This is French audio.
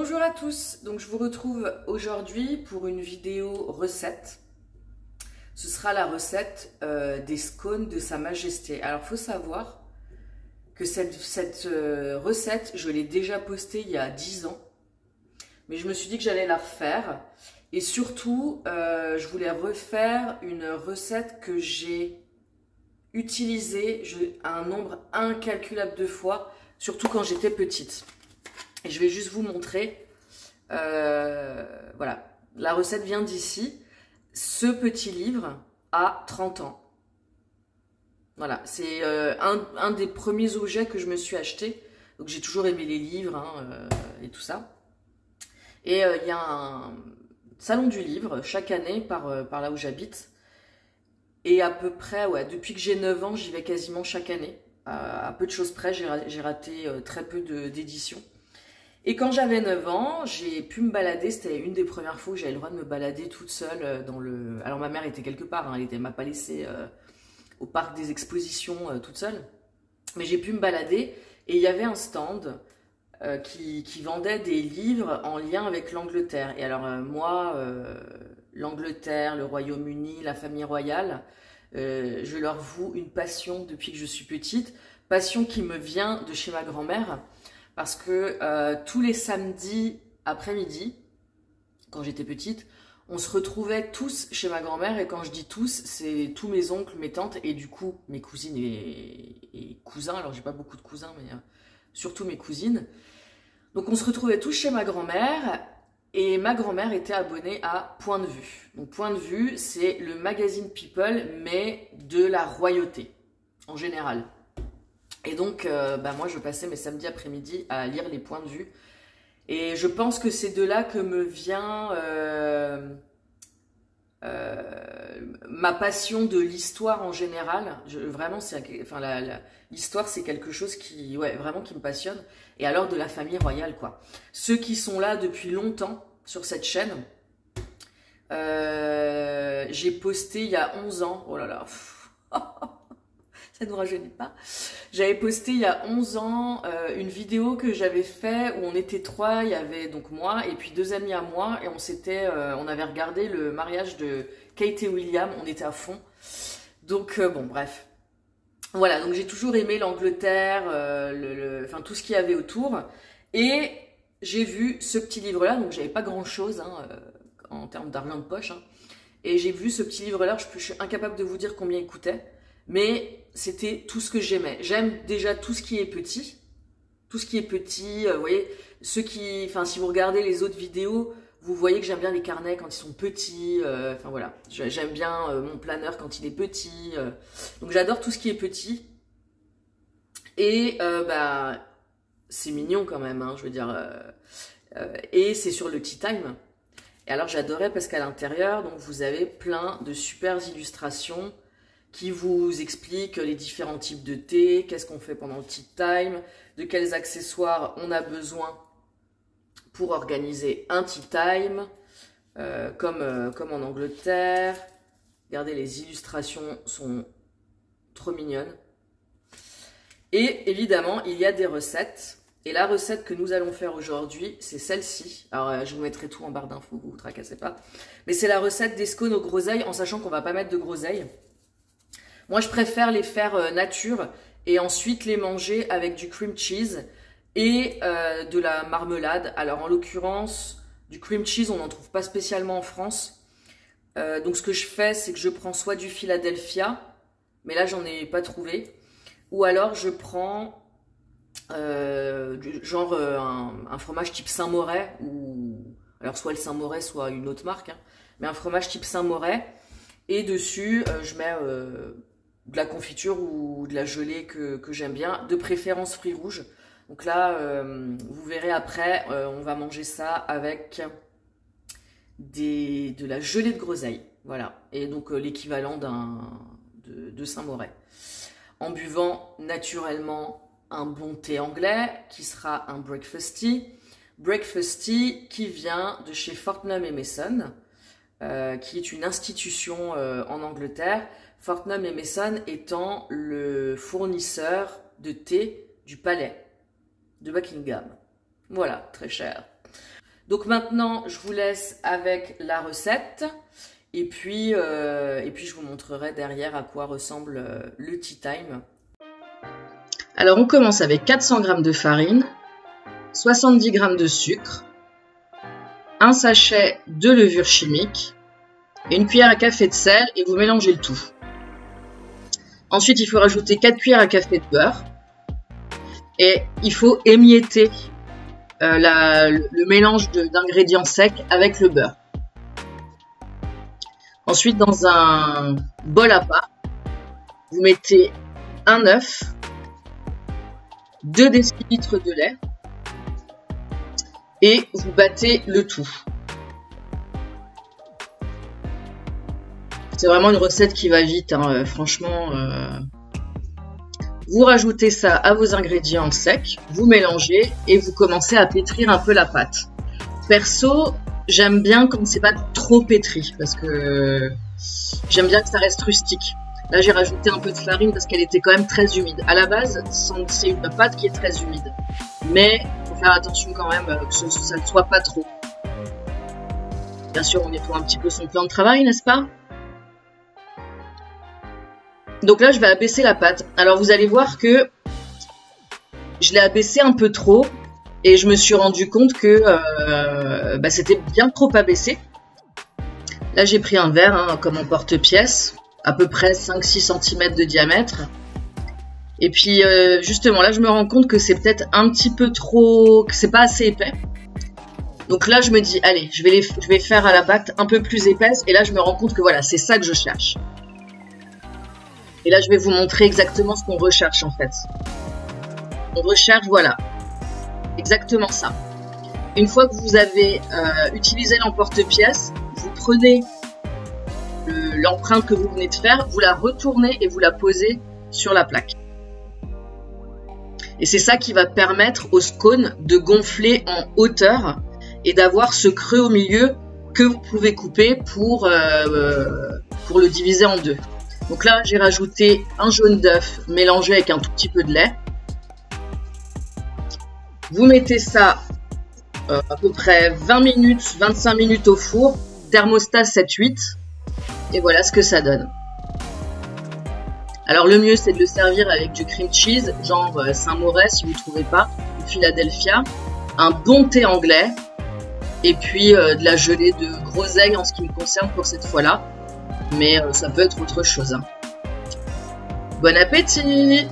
Bonjour à tous, donc je vous retrouve aujourd'hui pour une vidéo recette. Ce sera la recette des scones de Sa Majesté. Alors il faut savoir que cette recette, je l'ai déjà postée il y a 10 ans. Mais je me suis dit que j'allais la refaire. Et surtout, je voulais refaire une recette que j'ai utilisée un nombre incalculable de fois, surtout quand j'étais petite. Et je vais juste vous montrer, voilà, la recette vient d'ici. Ce petit livre a 30 ans. Voilà, c'est un des premiers objets que je me suis acheté. Donc j'ai toujours aimé les livres et tout ça. Et il y a un salon du livre chaque année par là où j'habite. Et à peu près, ouais, depuis que j'ai 9 ans, j'y vais quasiment chaque année. À peu de choses près, j'ai raté très peu d'éditions. Et quand j'avais 9 ans, j'ai pu me balader, c'était une des premières fois où j'avais le droit de me balader toute seule dans le... Alors ma mère était quelque part, hein, elle m'a pas laissée au parc des expositions toute seule. Mais j'ai pu me balader et il y avait un stand qui vendait des livres en lien avec l'Angleterre. Et alors moi, l'Angleterre, le Royaume-Uni, la famille royale, je leur voue une passion depuis que je suis petite. Passion qui me vient de chez ma grand-mère. Parce que tous les samedis après-midi, quand j'étais petite, on se retrouvait tous chez ma grand-mère. Et quand je dis tous, c'est tous mes oncles, mes tantes et du coup mes cousines et cousins. Alors j'ai pas beaucoup de cousins, mais surtout mes cousines. Donc on se retrouvait tous chez ma grand-mère. Et ma grand-mère était abonnée à Point de Vue. Donc Point de Vue, c'est le magazine People, mais de la royauté, en général. Et donc, moi, je passais mes samedis après-midi à lire les points de vue. Et je pense que c'est de là que me vient ma passion de l'histoire en général. Vraiment, l'histoire, c'est quelque chose qui, ouais, vraiment qui me passionne. Et alors de la famille royale, quoi. Ceux qui sont là depuis longtemps sur cette chaîne, j'ai posté il y a 11 ans. Oh là là. Ça ne nous rajeunit pas. J'avais posté il y a 11 ans une vidéo que j'avais fait où on était 3, il y avait donc moi et puis 2 amis à moi et on avait regardé le mariage de Kate et William, on était à fond. Donc bon bref. Voilà, donc j'ai toujours aimé l'Angleterre, enfin tout ce qu'il y avait autour. Et j'ai vu ce petit livre-là, donc j'avais pas grand-chose en termes d'argent de poche. Et j'ai vu ce petit livre-là, je suis incapable de vous dire combien il coûtait. Mais c'était tout ce que j'aimais. J'aime déjà tout ce qui est petit. Tout ce qui est petit, vous voyez, si vous regardez les autres vidéos, vous voyez que j'aime bien les carnets quand ils sont petits. Enfin voilà, j'aime bien mon planeur quand il est petit. Donc j'adore tout ce qui est petit. Et c'est mignon quand même, je veux dire. Et c'est sur le Tea Time. Et alors j'adorais parce qu'à l'intérieur, donc vous avez plein de super illustrations qui vous explique les différents types de thé, qu'est-ce qu'on fait pendant le tea time, de quels accessoires on a besoin pour organiser un tea time, comme en Angleterre. Regardez, les illustrations sont trop mignonnes. Et évidemment, il y a des recettes. Et la recette que nous allons faire aujourd'hui, c'est celle-ci. Alors, je vous mettrai tout en barre d'infos, vous ne vous tracassez pas. Mais c'est la recette des scones aux groseilles, en sachant qu'on ne va pas mettre de groseilles. Moi, je préfère les faire nature et ensuite les manger avec du cream cheese et de la marmelade. Alors, en l'occurrence, du cream cheese, on n'en trouve pas spécialement en France. Donc, ce que je fais, c'est que je prends soit du Philadelphia, mais là, j'en ai pas trouvé. Ou alors, je prends un fromage type Saint-Moret, alors soit le Saint-Moret, soit une autre marque, mais un fromage type Saint-Moret. Et dessus, je mets de la confiture ou de la gelée que j'aime bien, de préférence fruits rouges. Donc là, vous verrez après, on va manger ça avec de la gelée de groseille. Voilà, et donc l'équivalent de Saint-Moret. En buvant naturellement un bon thé anglais, qui sera un breakfast tea. Breakfast tea qui vient de chez Fortnum & Mason. Qui est une institution en Angleterre, Fortnum & Mason étant le fournisseur de thé du palais de Buckingham. Voilà, très cher. Donc maintenant, je vous laisse avec la recette. Et puis je vous montrerai derrière à quoi ressemble le tea time. Alors, on commence avec 400 g de farine, 70 g de sucre, un sachet de levure chimique et une cuillère à café de sel et vous mélangez le tout. Ensuite, il faut rajouter 4 cuillères à café de beurre et il faut émietter le mélange d'ingrédients secs avec le beurre. Ensuite, dans un bol à part, vous mettez un œuf, 2 décilitres de lait et vous battez le tout. C'est vraiment une recette qui va vite, hein, franchement. Vous rajoutez ça à vos ingrédients secs, vous mélangez et vous commencez à pétrir un peu la pâte. Perso, j'aime bien quand c'est pas trop pétri parce que j'aime bien que ça reste rustique. Là, j'ai rajouté un peu de farine parce qu'elle était quand même très humide. À la base, c'est une pâte qui est très humide. Mais il faut faire attention quand même que ça ne soit pas trop. Bien sûr, on nettoie un petit peu son plan de travail, n'est-ce pas? Donc là, je vais abaisser la pâte. Alors, vous allez voir que je l'ai abaissée un peu trop et je me suis rendu compte que c'était bien trop abaissé. Là, j'ai pris un verre hein, comme en porte-pièce, à peu près 5-6 cm de diamètre. Et puis, justement, là, je me rends compte que c'est peut-être un petit peu trop, que c'est pas assez épais. Donc là, je me dis, allez, je vais faire à la pâte un peu plus épaisse. Et là, je me rends compte que voilà, c'est ça que je cherche. Et là, je vais vous montrer exactement ce qu'on recherche en fait. On recherche, voilà, exactement ça. Une fois que vous avez utilisé l'emporte-pièce, vous prenez l'empreinte que vous venez de faire, vous la retournez et vous la posez sur la plaque. Et c'est ça qui va permettre au scone de gonfler en hauteur et d'avoir ce creux au milieu que vous pouvez couper pour le diviser en deux. Donc là, j'ai rajouté un jaune d'œuf mélangé avec un tout petit peu de lait. Vous mettez ça à peu près 20 minutes, 25 minutes au four, thermostat 7-8, et voilà ce que ça donne. Alors le mieux, c'est de le servir avec du cream cheese, genre Saint-Moré si vous ne trouvez pas, ou Philadelphia, un bon thé anglais, et puis de la gelée de groseille en ce qui me concerne pour cette fois-là. Mais ça peut être autre chose. Hein. Bon appétit!